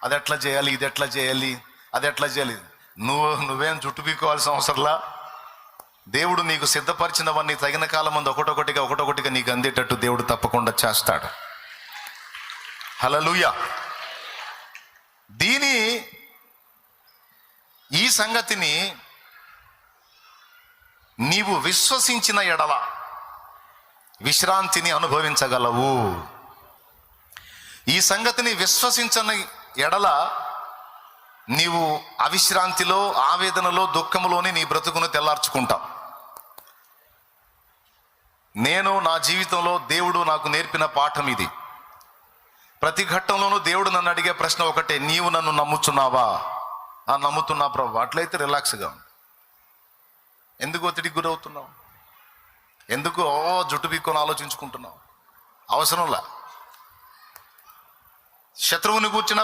అది ఎట్లా చేయాలి, ఇది ఎట్లా చేయాలి, అది ఎట్లా చేయాలి. నువ్వేం జుట్టు పీక్కోవాల్సిన అవసరంలా. దేవుడు నీకు సిద్ధపరిచినవన్నీ తగిన కాలం ముందు ఒకటొకటిగా నీకు అందేటట్టు దేవుడు తప్పకుండా చేస్తాడు. హల్లెలూయా. ఈ సంగతిని నీవు విశ్వసించిన ఎడల విశ్రాంతిని అనుభవించగలవు. ఈ సంగతిని విశ్వసించని ఎడల నీవు అవిశ్రాంతిలో, ఆవేదనలో, దుఃఖములోని నీ బ్రతుకును తెల్లార్చుకుంటావు. నేను నా జీవితంలో దేవుడు నాకు నేర్పిన పాఠం ఇది. ప్రతి ఘట్టంలోనూ దేవుడు నన్ను అడిగే ప్రశ్న ఒకటే, నీవు నన్ను నమ్ముచున్నావా? నమ్ముతున్నా ప్రభు. అట్లయితే రిలాక్స్గా. ఎందుకు ఒత్తిడికి గురవుతున్నావు? ఎందుకు జుట్టు పీక్కొని ఆలోచించుకుంటున్నావు? అవసరంలా. శత్రువుని కూర్చున్న